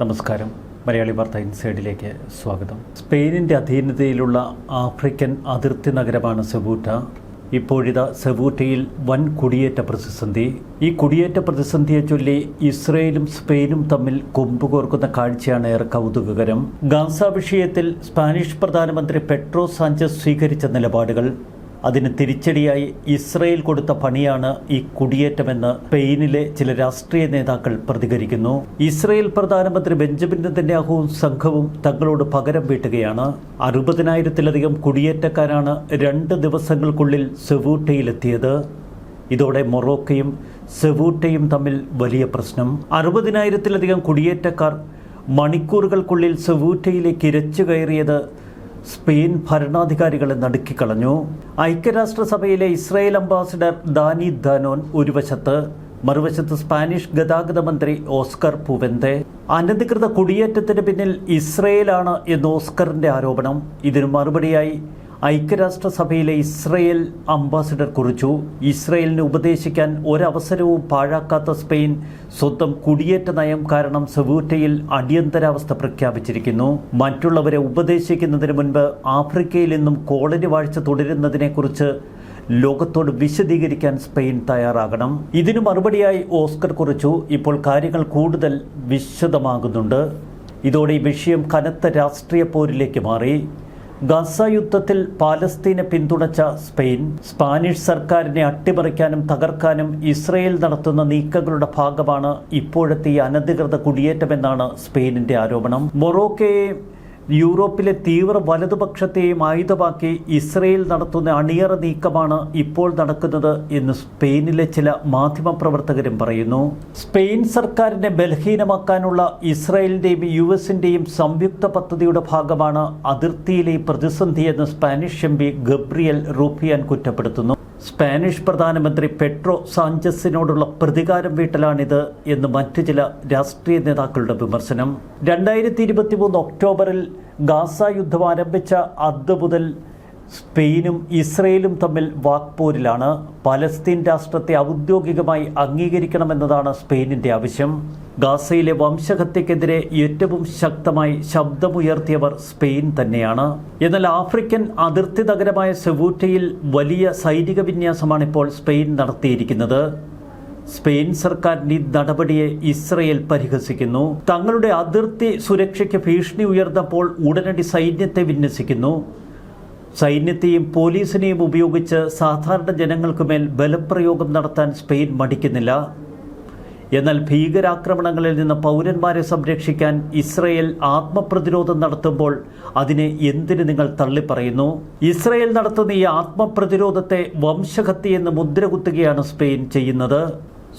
നമസ്കാരം. മലയാളി വാർത്ത ഇൻസൈഡിലേക്ക് സ്വാഗതം. സ്പെയിനിൻ്റെ അധീനതയിലുള്ള ആഫ്രിക്കൻ അതിർത്തി നഗരമാണ് സെവൂട്ട. ഇപ്പോഴിതാ സെവൂട്ടയിൽ വൻ കുടിയേറ്റ പ്രതിസന്ധി. ഈ കുടിയേറ്റ പ്രതിസന്ധിയെ ചൊല്ലി ഇസ്രയേലും സ്പെയിനും തമ്മിൽ കൊമ്പുകോർക്കുന്ന കാഴ്ചയാണ് ഏറെ കൗതുകകരം. ഗാസ വിഷയത്തിൽ സ്പാനിഷ് പ്രധാനമന്ത്രി പെട്രോ സാഞ്ചസ് സ്വീകരിച്ച നിലപാടുകൾ, അതിന് തിരിച്ചടിയായി ഇസ്രയേൽ കൊടുത്ത പണിയാണ് ഈ കുടിയേറ്റമെന്ന് സ്പെയിനിലെ ചില രാഷ്ട്രീയ നേതാക്കൾ പ്രതികരിക്കുന്നു. ഇസ്രയേൽ പ്രധാനമന്ത്രി ബെഞ്ചമിൻ നെതന്യാഹുവും സംഘവും തങ്ങളോട് പകരം വീട്ടുകയാണ്. 60,000-ലധികം കുടിയേറ്റക്കാരാണ് 2 ദിവസങ്ങൾക്കുള്ളിൽ സെവൂട്ടയിലെത്തിയത്. ഇതോടെ മൊറോക്കയും സെവൂട്ടയും തമ്മിൽ വലിയ പ്രശ്നം. 60,000-ലധികം കുടിയേറ്റക്കാർ മണിക്കൂറുകൾക്കുള്ളിൽ സെവൂട്ടയിലേക്ക് ഇരച്ചു കയറിയത് സ്പെയിൻ ഭരണാധികാരികളെ നടുക്കിക്കളഞ്ഞു. ഐക്യരാഷ്ട്രസഭയിലെ ഇസ്രായേൽ അംബാസിഡർ ദാനി ദാനോൻ ഒരു വശത്ത്, മറുവശത്ത് സ്പാനിഷ് ഗതാഗത മന്ത്രി ഓസ്കർ പുവെന്തെ. അനധികൃത കുടിയേറ്റത്തിന് പിന്നിൽ ഇസ്രയേലാണ് എന്ന് ഓസ്കറിന്റെ ആരോപണം. ഇതിനു മറുപടിയായി ഐക്യരാഷ്ട്രസഭയിലെ ഇസ്രയേൽ അംബാസിഡർ കുറിച്ചു. ഇസ്രയേലിനെ ഉപദേശിക്കാൻ ഒരവസരവും പാഴാക്കാത്ത സ്പെയിൻ സ്വന്തം കുടിയേറ്റ നയം കാരണം സെവൂട്ടയിൽ അടിയന്തരാവസ്ഥ പ്രഖ്യാപിച്ചിരിക്കുന്നു. മറ്റുള്ളവരെ ഉപദേശിക്കുന്നതിന് മുൻപ് ആഫ്രിക്കയിൽ നിന്നും കോളനി വാഴ്ച തുടരുന്നതിനെക്കുറിച്ച് ലോകത്തോട് വിശദീകരിക്കാൻ സ്പെയിൻ തയ്യാറാകണം. ഇതിനു മറുപടിയായി ഓസ്കർ കുറിച്ചു. ഇപ്പോൾ കാര്യങ്ങൾ കൂടുതൽ വിശദമാകുന്നുണ്ട്. ഇതോടെ ഈ വിഷയം കനത്ത രാഷ്ട്രീയ പോരിലേക്ക് മാറി. ഗാസ യുദ്ധത്തിൽ പാലസ്തീനെ പിന്തുണച്ച സ്പെയിൻ സ്പാനിഷ് സർക്കാരിനെ അട്ടിമറിക്കാനും തകർക്കാനും ഇസ്രയേൽ നടത്തുന്ന നീക്കങ്ങളുടെ ഭാഗമാണ് ഇപ്പോഴത്തെ ഈ അനധികൃത കുടിയേറ്റമെന്നാണ് സ്പെയിനിന്റെ ആരോപണം. മൊറോക്കയെയും യൂറോപ്പിലെ തീവ്ര വലതുപക്ഷത്തെയും ആയുധമാക്കി ഇസ്രയേൽ നടത്തുന്ന അണിയറ നീക്കമാണ് ഇപ്പോൾ നടക്കുന്നത് എന്ന് സ്പെയിനിലെ ചില മാധ്യമപ്രവർത്തകരും പറയുന്നു. സ്പെയിൻ സർക്കാരിനെ ബലഹീനമാക്കാനുള്ള ഇസ്രയേലിന്റെയും യുഎസിന്റെയും സംയുക്ത പദ്ധതിയുടെ ഭാഗമാണ് അതിർത്തിയിലെ പ്രതിസന്ധിയെന്ന് സ്പാനിഷ് എംപി ഗബ്രിയൽ റൂഫിയാൻ കുറ്റപ്പെടുത്തുന്നു. സ്പാനിഷ് പ്രധാനമന്ത്രി പെട്രോ സാഞ്ചസിനോടുള്ള പ്രതികാരം വീട്ടലാണിത് എന്ന് മറ്റു ചില രാഷ്ട്രീയ നേതാക്കളുടെ വിമർശനം. 2023 ഒക്ടോബറിൽ ഗാസ യുദ്ധം ആരംഭിച്ച അന്ന് മുതൽ സ്പെയിനും ഇസ്രയേലും തമ്മിൽ വാക്പോരിലാണ്. പലസ്തീൻ രാഷ്ട്രത്തെ ഔദ്യോഗികമായി അംഗീകരിക്കണമെന്നതാണ് സ്പെയിനിന്റെ ആവശ്യം. ഗാസയിലെ വംശഹത്യക്കെതിരെ ഏറ്റവും ശക്തമായി ശബ്ദമുയർത്തിയവർ സ്പെയിൻ തന്നെയാണ്. എന്നാൽ ആഫ്രിക്കൻ അതിർത്തി നഗരമായ സെവൂട്ടയിൽ വലിയ സൈനിക വിന്യാസമാണ് ഇപ്പോൾ സ്പെയിൻ നടത്തിയിരിക്കുന്നത്. സ്പെയിൻ സർക്കാരിന്റെ നടപടിയെ ഇസ്രയേൽ പരിഹസിക്കുന്നു. തങ്ങളുടെ അതിർത്തി സുരക്ഷയ്ക്ക് ഭീഷണി ഉയർന്നപ്പോൾ ഉടനടി സൈന്യത്തെ വിന്യസിക്കുന്നു. സൈന്യത്തെയും പോലീസിനെയും ഉപയോഗിച്ച് സാധാരണ ജനങ്ങൾക്കുമേൽ ബലപ്രയോഗം നടത്താൻ സ്പെയിൻ മടിക്കുന്നില്ല. എന്നാൽ ഭീകരാക്രമണങ്ങളിൽ നിന്ന് പൗരന്മാരെ സംരക്ഷിക്കാൻ ഇസ്രയേൽ ആത്മപ്രതിരോധം നടത്തുമ്പോൾ അതിനെ എന്തിന് നിങ്ങൾ തള്ളിപ്പറയുന്നു? ഇസ്രയേൽ നടത്തുന്ന ഈ ആത്മപ്രതിരോധത്തെ വംശഹത്യയെന്ന് മുദ്രകുത്തുകയാണ് സ്പെയിൻ ചെയ്യുന്നത്.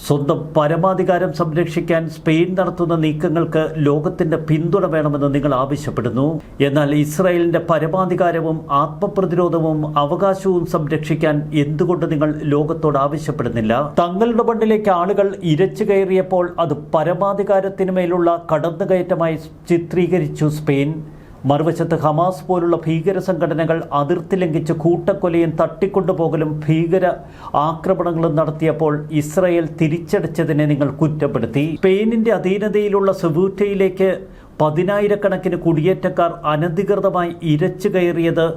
സ്വന്തം പരമാധികാരം സംരക്ഷിക്കാൻ സ്പെയിൻ നടത്തുന്ന നീക്കങ്ങൾക്ക് ലോകത്തിന്റെ പിന്തുണ വേണമെന്ന് നിങ്ങൾ ആവശ്യപ്പെടുന്നു. എന്നാൽ ഇസ്രായേലിന്റെ പരമാധികാരവും ആത്മപ്രതിരോധവും അവകാശവും സംരക്ഷിക്കാൻ എന്തുകൊണ്ട് നിങ്ങൾ ലോകത്തോട് ആവശ്യപ്പെടുന്നില്ല? തങ്ങളുടെ മണ്ണിലേക്ക് ആളുകൾ ഇരച്ചു കയറിയപ്പോൾ അത് പരമാധികാരത്തിനു മേലുള്ള കടന്നുകയറ്റമായി ചിത്രീകരിച്ചു സ്പെയിൻ. മറുവശത്ത് ഹമാസ് പോലുള്ള ഭീകര സംഘടനകൾ അതിർത്തി ലംഘിച്ച് കൂട്ടക്കൊലയും തട്ടിക്കൊണ്ടുപോകലും ഭീകര ആക്രമണങ്ങളും നടത്തിയപ്പോൾ ഇസ്രയേൽ തിരിച്ചടിച്ചതിനെ നിങ്ങൾ കുറ്റപ്പെടുത്തി. സ്പെയിനിന്റെ അധീനതയിലുള്ള സെവൂട്ടയിലേക്ക് 10,000-കണക്കിന് കുടിയേറ്റക്കാർ അനധികൃതമായി ഇരച്ചു കയറിയത്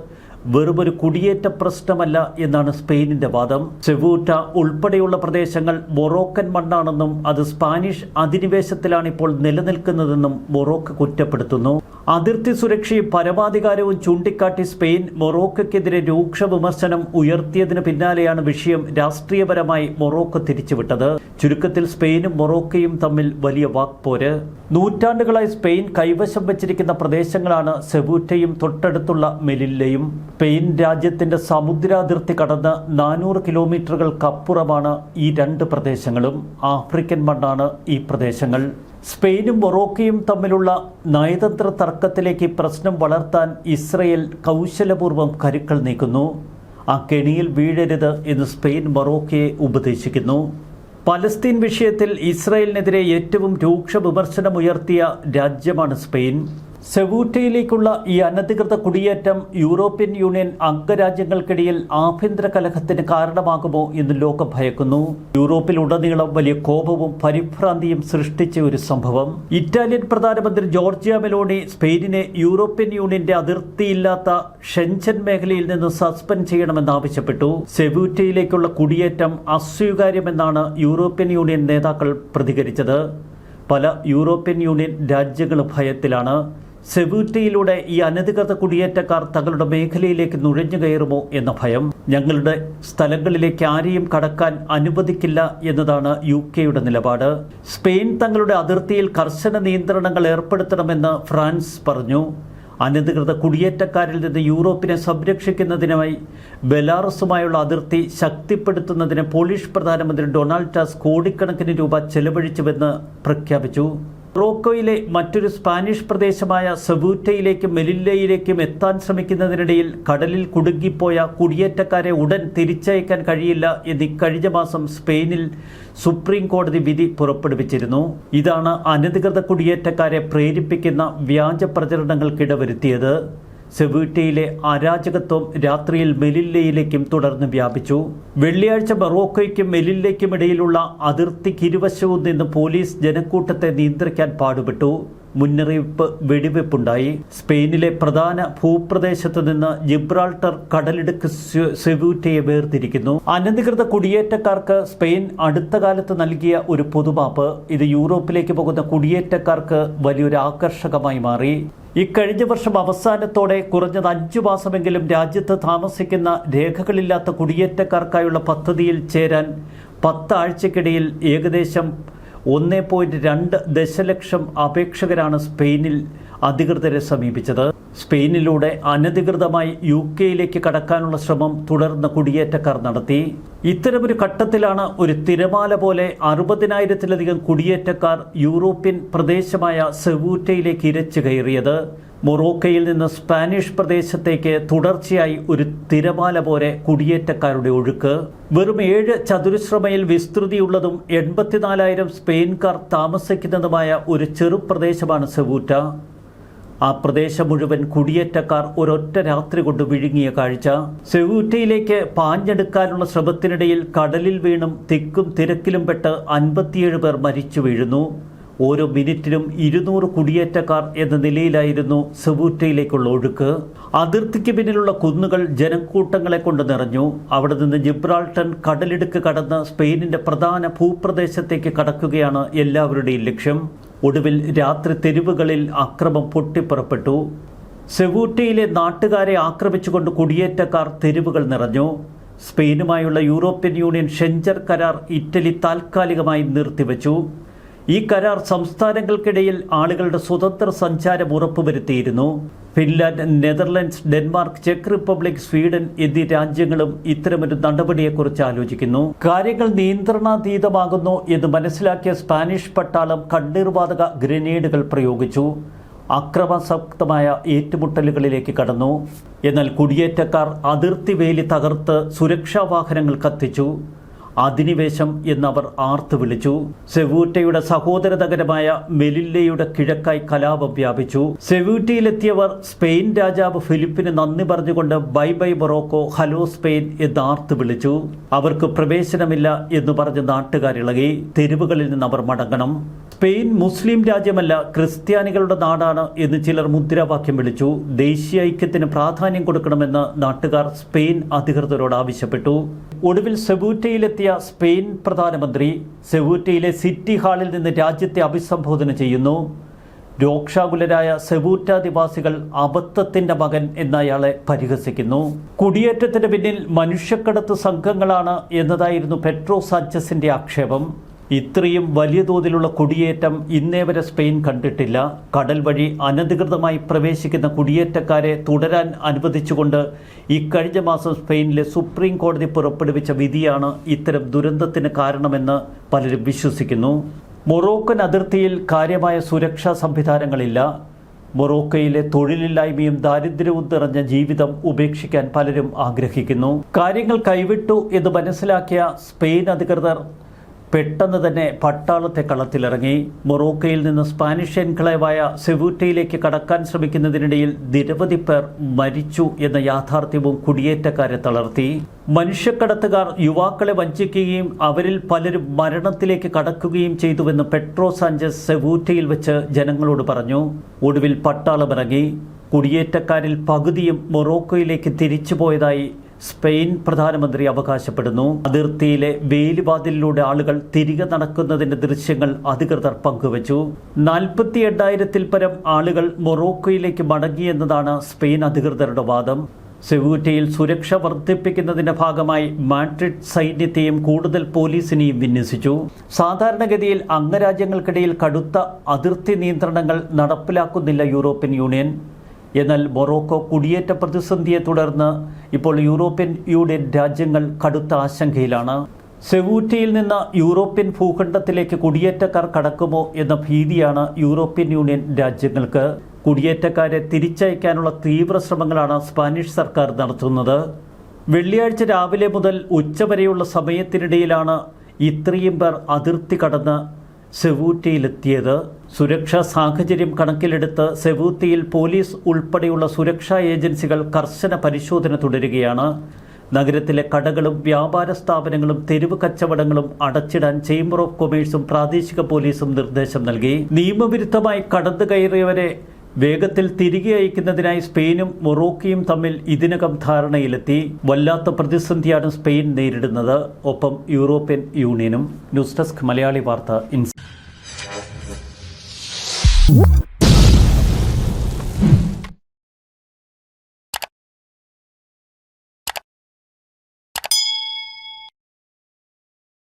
വെറുമൊരു കുടിയേറ്റ പ്രശ്നമല്ല എന്നാണ് സ്പെയിനിന്റെ വാദം. സെവൂട്ട ഉൾപ്പെടെയുള്ള പ്രദേശങ്ങൾ മൊറോക്കൻ മണ്ണാണെന്നും അത് സ്പാനിഷ് അധിനിവേശത്തിലാണ് ഇപ്പോൾ നിലനിൽക്കുന്നതെന്നും മൊറോക്ക കുറ്റപ്പെടുത്തുന്നു. അതിർത്തി സുരക്ഷയും പരമാധികാരവും ചൂണ്ടിക്കാട്ടി സ്പെയിൻ മൊറോക്കയ്ക്കെതിരെ രൂക്ഷ വിമർശനം ഉയർത്തിയതിന് പിന്നാലെയാണ് വിഷയം രാഷ്ട്രീയപരമായി മൊറോക്ക തിരിച്ചുവിട്ടത്. ചുരുക്കത്തിൽ സ്പെയിനും മൊറോക്കയും തമ്മിൽ വലിയ വാക്പോര്. നൂറ്റാണ്ടുകളായി സ്പെയിൻ കൈവശം വച്ചിരിക്കുന്ന പ്രദേശങ്ങളാണ് സെവൂട്ടയും തൊട്ടടുത്തുള്ള മെലില്ലയും. സ്പെയിൻ രാജ്യത്തിന്റെ സമുദ്രാതിർത്തി കടന്ന് 400 കിലോമീറ്ററുകൾക്കപ്പുറമാണ് ഈ 2 പ്രദേശങ്ങളും. ആഫ്രിക്കൻ മണ്ണാണ് ഈ പ്രദേശങ്ങൾ. സ്പെയിനും മൊറോക്കയും തമ്മിലുള്ള നയതന്ത്ര തർക്കത്തിലേക്ക് പ്രശ്നം വളർത്താൻ ഇസ്രയേൽ കൗശലപൂർവ്വം കരുക്കൾ നീക്കുന്നു. ആ കെണിയിൽ വീഴരുത് എന്ന് സ്പെയിൻ മൊറോക്കയെ ഉപദേശിക്കുന്നു. പലസ്തീൻ വിഷയത്തിൽ ഇസ്രയേലിനെതിരെ ഏറ്റവും രൂക്ഷ വിമർശനമുയർത്തിയ രാജ്യമാണ് സ്പെയിൻ. സെവൂറ്റയിലേക്കുള്ള ഈ അനധികൃത കുടിയേറ്റം യൂറോപ്യൻ യൂണിയൻ അംഗരാജ്യങ്ങൾക്കിടയിൽ ആഭ്യന്തര കലഹത്തിന് കാരണമാകുമോ എന്ന് ലോകം ഭയക്കുന്നു. യൂറോപ്പിലുടനീളം വലിയ കോപവും പരിഭ്രാന്തിയും സൃഷ്ടിച്ച ഒരു സംഭവം. ഇറ്റാലിയൻ പ്രധാനമന്ത്രി ജോർജിയ മെലോണി സ്പെയിനിനെ യൂറോപ്യൻ യൂണിയന്റെ അതിർത്തിയില്ലാത്ത ഷെൻജൻ മേഖലയിൽ നിന്ന് സസ്പെൻഡ് ചെയ്യണമെന്നാവശ്യപ്പെട്ടു. സെവൂറ്റയിലേക്കുള്ള കുടിയേറ്റം അസ്വീകാര്യമെന്നാണ് യൂറോപ്യൻ യൂണിയൻ നേതാക്കൾ പ്രതികരിച്ചത്. പല യൂറോപ്യൻ യൂണിയൻ രാജ്യങ്ങളും ഭയത്തിലാണ്. സെവൂറ്റയിലൂടെ ഈ അനധികൃത കുടിയേറ്റക്കാർ തങ്ങളുടെ മേഖലയിലേക്ക് നുഴഞ്ഞു കയറുമോ എന്ന ഭയം. ഞങ്ങളുടെ സ്ഥലങ്ങളിലേക്ക് ആരെയും കടക്കാൻ അനുവദിക്കില്ല എന്നതാണ് UK നിലപാട്. സ്പെയിൻ തങ്ങളുടെ അതിർത്തിയിൽ കർശന നിയന്ത്രണങ്ങൾ ഏർപ്പെടുത്തണമെന്ന് ഫ്രാൻസ് പറഞ്ഞു. അനധികൃത കുടിയേറ്റക്കാരിൽ നിന്ന് യൂറോപ്പിനെ സംരക്ഷിക്കുന്നതിനായി ബെലാറസുമായുള്ള അതിർത്തി ശക്തിപ്പെടുത്തുന്നതിന് പോളിഷ് പ്രധാനമന്ത്രി ഡൊണാൾഡ് ടസ്ക് കോടിക്കണക്കിന് രൂപ ചെലവഴിച്ചുവെന്ന് പ്രഖ്യാപിച്ചു. മൊറോക്കോയിലെ മറ്റൊരു സ്പാനിഷ് പ്രദേശമായ സെവൂറ്റയിലേക്കും മെലില്ലയിലേക്കും എത്താൻ ശ്രമിക്കുന്നതിനിടയിൽ കടലിൽ കുടുങ്ങിപ്പോയ കുടിയേറ്റക്കാരെ ഉടൻ തിരിച്ചയക്കാൻ കഴിയില്ല എന്ന് കഴിഞ്ഞ മാസം സ്പെയിനിൽ സുപ്രീം കോടതി വിധി പുറപ്പെടുവിച്ചിരുന്നു. ഇതാണ് അനധികൃത കുടിയേറ്റക്കാരെ പ്രേരിപ്പിക്കുന്ന വ്യാജ പ്രചരണങ്ങൾക്കിടവരുത്തിയത്. സെവൂറ്റയിലെ അരാജകത്വം രാത്രിയിൽ മെലില്ലയിലേക്കും തുടർന്ന് വ്യാപിച്ചു. വെള്ളിയാഴ്ച മൊറോക്കോയ്ക്കും മെലില്ലയ്ക്കും ഇടയിലുള്ള അതിർത്തിക്കിരുവശവും നിന്ന് പോലീസ് ജനക്കൂട്ടത്തെ നിയന്ത്രിക്കാൻ പാടുപെട്ടു. മുന്നറിയിപ്പ് വെടിവെപ്പുണ്ടായി. സ്പെയിനിലെ പ്രധാന ഭൂപ്രദേശത്ത് നിന്ന് ജിബ്രാൾട്ടർ കടലിടുക്ക് സെവൂറ്റയെ വേർതിരിക്കുന്നു. അനധികൃത കുടിയേറ്റക്കാർക്ക് സ്പെയിൻ അടുത്ത കാലത്ത് നൽകിയ ഒരു പൊതുമാപ്പ് ഇത് യൂറോപ്പിലേക്ക് പോകുന്ന കുടിയേറ്റക്കാർക്ക് വലിയൊരു ആകർഷകമായി മാറി. ഇക്കഴിഞ്ഞ വർഷം അവസാനത്തോടെ കുറഞ്ഞത് 5 മാസമെങ്കിലും രാജ്യത്ത് താമസിക്കുന്ന രേഖകളില്ലാത്ത കുടിയേറ്റക്കാർക്കായുള്ള പദ്ധതിയിൽ ചേരാൻ 10 ആഴ്ചക്കിടയിൽ ഏകദേശം 1.2 ദശലക്ഷം അപേക്ഷകരാണ് സ്പെയിനിൽ അധികൃതരെ സമീപിച്ചത്. സ്പെയിനിലൂടെ അനധികൃതമായി UK കടക്കാനുള്ള ശ്രമം തുടർന്ന് കുടിയേറ്റക്കാർ നടത്തി. ഇത്തരമൊരു ഘട്ടത്തിലാണ് ഒരു തിരമാല പോലെ 60,000-ലധികം കുടിയേറ്റക്കാർ യൂറോപ്യൻ പ്രദേശമായ സെവൂറ്റയിലേക്ക് ഇരച്ചു കയറിയത്. മൊറോക്കയിൽ നിന്ന് സ്പാനിഷ് പ്രദേശത്തേക്ക് തുടർച്ചയായി ഒരു തിരമാല പോലെ കുടിയേറ്റക്കാരുടെ ഒഴുക്ക്. വെറും 7 ചതുരശ്ര മൈൽ വിസ്തൃതിയുള്ളതും 84,000 സ്പെയിൻകാർ താമസിക്കുന്നതുമായ ഒരു ചെറുപ്രദേശമാണ് സെവൂറ്റ. ആ പ്രദേശം മുഴുവൻ കുടിയേറ്റക്കാർ ഒരൊറ്റ രാത്രി കൊണ്ട് വിഴുങ്ങിയ കാഴ്ച. സെവൂറ്റയിലേക്ക് പാഞ്ഞെടുക്കാനുള്ള ശ്രമത്തിനിടയിൽ കടലിൽ വീണും തിക്കും തിരക്കിലും പെട്ട് 57 പേർ മരിച്ചു വീഴുന്നു. ഓരോ മിനിറ്റിലും 200 കുടിയേറ്റക്കാർ എന്ന നിലയിലായിരുന്നു സെവൂറ്റയിലേക്കുള്ള ഒഴുക്ക്. അതിർത്തിക്ക് പിന്നിലുള്ള കുന്നുകൾ ജനക്കൂട്ടങ്ങളെ കൊണ്ട് നിറഞ്ഞു. അവിടെ നിന്ന് ജിബ്രാൾട്ടർ കടലിടുക്ക് കടന്ന് സ്പെയിനിന്റെ പ്രധാന ഭൂപ്രദേശത്തേക്ക് കടക്കുകയാണ് എല്ലാവരുടെയും ലക്ഷ്യം. ഒടുവിൽ രാത്രി തെരുവുകളിൽ അക്രമം പൊട്ടിപ്പുറപ്പെട്ടു. സെവൂറ്റയിലെ നാട്ടുകാരെ ആക്രമിച്ചുകൊണ്ട് കുടിയേറ്റക്കാർ തെരുവുകൾ നിറഞ്ഞു. സ്പെയിനുമായുള്ള യൂറോപ്യൻ യൂണിയൻ ഷെൻജൻ കരാർ ഇറ്റലി താൽക്കാലികമായി നിർത്തിവെച്ചു. ഈ കരാർ സംസ്ഥാനങ്ങൾക്കിടയിൽ ആളുകളുടെ സ്വതന്ത്ര സഞ്ചാരം ഉറപ്പുവരുത്തിയിരുന്നു. ഫിൻലാൻഡ്, നെതർലൻഡ്സ്, ഡെൻമാർക്ക്, ചെക്ക് റിപ്പബ്ലിക്, സ്വീഡൻ എന്നീ രാജ്യങ്ങളും ഇത്തരമൊരു നടപടിയെക്കുറിച്ച് ആലോചിക്കുന്നു. കാര്യങ്ങൾ നിയന്ത്രണാതീതമാകുന്നു എന്ന് മനസ്സിലാക്കിയ സ്പാനിഷ് പട്ടാളം കണ്ണീർവാതക ഗ്രനേഡുകൾ പ്രയോഗിച്ചു. അക്രമാസക്തമായ ഏറ്റുമുട്ടലുകളിലേക്ക് കടന്നു. എന്നാൽ കുടിയേറ്റക്കാർ അതിർത്തി വേലി തകർത്ത് സുരക്ഷാ വാഹനങ്ങൾ കത്തിച്ചു. അധിനിവേശം എന്നവർ ആർത്തു വിളിച്ചു. സെവൂറ്റയുടെ സഹോദര നഗരമായ മെലില്ലയുടെ കിഴക്കായി കലാപം വ്യാപിച്ചു. സെവൂറ്റയിലെത്തിയവർ സ്പെയിൻ രാജാവ് ഫിലിപ്പിന് നന്ദി പറഞ്ഞുകൊണ്ട് bye bye Morocco, hello Spain എന്ന് ആർത്തു വിളിച്ചു. അവർക്ക് പ്രവേശനമില്ല എന്ന് പറഞ്ഞ് നാട്ടുകാരിളകി. തെരുവുകളിൽ നിന്ന് അവർ മടങ്ങണം. സ്പെയിൻ മുസ്ലിം രാജ്യമല്ല, ക്രിസ്ത്യാനികളുടെ നാടാണ് എന്ന് ചിലർ മുദ്രാവാക്യം വിളിച്ചു. ദേശീയ ഐക്യത്തിന് പ്രാധാന്യം കൊടുക്കണമെന്ന് നാട്ടുകാർ സ്പെയിൻ അധികൃതരോട് ആവശ്യപ്പെട്ടു. ഒടുവിൽ സെവൂറ്റയിലെത്തിയ സ്പെയിൻ പ്രധാനമന്ത്രി സെവൂറ്റയിലെ സിറ്റി ഹാളിൽ നിന്ന് രാജ്യത്തെ അഭിസംബോധന ചെയ്യുന്നു. രോക്ഷാകുലരായ സെവൂറ്റ നിവാസികൾ അബദ്ധത്തിന്റെ മകൻ എന്നയാളെ പരിഹസിക്കുന്നു. കുടിയേറ്റത്തിന് പിന്നിൽ മനുഷ്യക്കടത്ത് സംഘങ്ങളാണ് എന്നതായിരുന്നു പെട്രോ സാഞ്ചസിന്റെ ആക്ഷേപം. ഇത്രയും വലിയ തോതിലുള്ള കുടിയേറ്റം ഇന്നേ വരെ സ്പെയിൻ കണ്ടിട്ടില്ല. കടൽ വഴി അനധികൃതമായി പ്രവേശിക്കുന്ന കുടിയേറ്റക്കാരെ തുടരാൻ അനുവദിച്ചുകൊണ്ട് ഇക്കഴിഞ്ഞ മാസം സ്പെയിനിലെ സുപ്രീം കോടതി പുറപ്പെടുവിച്ച വിധിയാണ് ഇത്തരം ദുരന്തത്തിന് കാരണമെന്ന് പലരും വിശ്വസിക്കുന്നു. മൊറോക്കൻ അതിർത്തിയിൽ കാര്യമായ സുരക്ഷാ സംവിധാനങ്ങളില്ല. മൊറോക്കയിലെ തൊഴിലില്ലായ്മയും ദാരിദ്ര്യവും നിറഞ്ഞ ജീവിതം ഉപേക്ഷിക്കാൻ പലരും ആഗ്രഹിക്കുന്നു. കാര്യങ്ങൾ കൈവിട്ടു എന്ന് മനസ്സിലാക്കിയ സ്പെയിൻ അധികൃതർ പെട്ടെന്ന് തന്നെ പട്ടാളത്തെ കളത്തിലിറങ്ങി. മൊറോക്കോയിൽ നിന്ന് സ്പാനിഷ് എൻക്ലേവായ സെവൂറ്റയിലേക്ക് കടക്കാൻ ശ്രമിക്കുന്നതിനിടയിൽ നിരവധി പേർ മരിച്ചു എന്ന യാഥാർത്ഥ്യവും കുടിയേറ്റക്കാരെ തളർത്തി. മനുഷ്യക്കടത്തുകാർ യുവാക്കളെ വഞ്ചിക്കുകയും അവരിൽ പലരും മരണത്തിലേക്ക് കടക്കുകയും ചെയ്തുവെന്ന് പെട്രോ സാഞ്ചസ് സെവൂറ്റയിൽ വെച്ച് ജനങ്ങളോട് പറഞ്ഞു. ഒടുവിൽ പട്ടാളമിറങ്ങി. കുടിയേറ്റക്കാരിൽ പകുതിയും മൊറോക്കോയിലേക്ക് തിരിച്ചുപോയതായി സ്പെയിൻ പ്രധാനമന്ത്രി അവകാശപ്പെടുന്നു. അതിർത്തിയിലെ വേലിവാതിലിലൂടെ ആളുകൾ തിരികെ നടക്കുന്നതിന്റെ ദൃശ്യങ്ങൾ അധികൃതർ പങ്കുവച്ചു. 48,000-ൽ പരം ആളുകൾ മൊറോക്കോയിലേക്ക് മടങ്ങിയെന്നതാണ് സ്പെയിൻ അധികൃതരുടെ വാദം. സെവൂറ്റയിൽ സുരക്ഷ വർദ്ധിപ്പിക്കുന്നതിന്റെ ഭാഗമായി മാഡ്രിഡ് സൈന്യത്തെയും കൂടുതൽ പോലീസിനെയും വിന്യസിച്ചു. സാധാരണഗതിയിൽ അംഗരാജ്യങ്ങൾക്കിടയിൽ കടുത്ത അതിർത്തി നിയന്ത്രണങ്ങൾ നടപ്പിലാക്കുന്നില്ല യൂറോപ്യൻ യൂണിയൻ. എന്നാൽ മൊറോക്കോ കുടിയേറ്റ പ്രതിസന്ധിയെ തുടർന്ന് ഇപ്പോൾ യൂറോപ്യൻ യൂണിയൻ രാജ്യങ്ങൾ കടുത്ത ആശങ്കയിലാണ്. സെവൂറ്റയിൽ നിന്ന് യൂറോപ്യൻ ഭൂഖണ്ഡത്തിലേക്ക് കുടിയേറ്റക്കാർ കടക്കുമോ എന്ന ഭീതിയാണ് യൂറോപ്യൻ യൂണിയൻ രാജ്യങ്ങൾക്ക്. കുടിയേറ്റക്കാരെ തിരിച്ചയക്കാനുള്ള തീവ്ര ശ്രമങ്ങളാണ് സ്പാനിഷ് സർക്കാർ നടത്തുന്നത്. വെള്ളിയാഴ്ച രാവിലെ മുതൽ ഉച്ചവരെയുള്ള സമയത്തിനിടയിലാണ് ഇത്രയും പേർ അതിർത്തി കടന്ന് സെവൂറ്റയിലെത്തിയത്. സുരക്ഷാ സാഹചര്യം കണക്കിലെടുത്ത് സെവൂറ്റയിൽ പോലീസ് ഉൾപ്പെടെയുള്ള സുരക്ഷാ ഏജൻസികൾ കർശന പരിശോധന തുടരുകയാണ്. നഗരത്തിലെ കടകളും വ്യാപാര സ്ഥാപനങ്ങളും തെരുവ് കച്ചവടങ്ങളും അടച്ചിടാൻ ചേംബർ ഓഫ് കൊമേഴ്സും പ്രാദേശിക പോലീസും നിർദ്ദേശം നൽകി. നിയമവിരുദ്ധമായി കടന്നു കയറിയവരെ വേഗത്തിൽ തിരികെ അയക്കുന്നതിനായി സ്പെയിനും മൊറോക്കോയും തമ്മിൽ ഇതിനകം ധാരണയിലെത്തി. വല്ലാത്ത പ്രതിസന്ധിയാണ് സ്പെയിൻ നേരിടുന്നത്. ഒപ്പം യൂറോപ്യൻ യൂണിയനും. ന്യൂസ് ഡെസ്ക് മലയാളി വാർത്ത.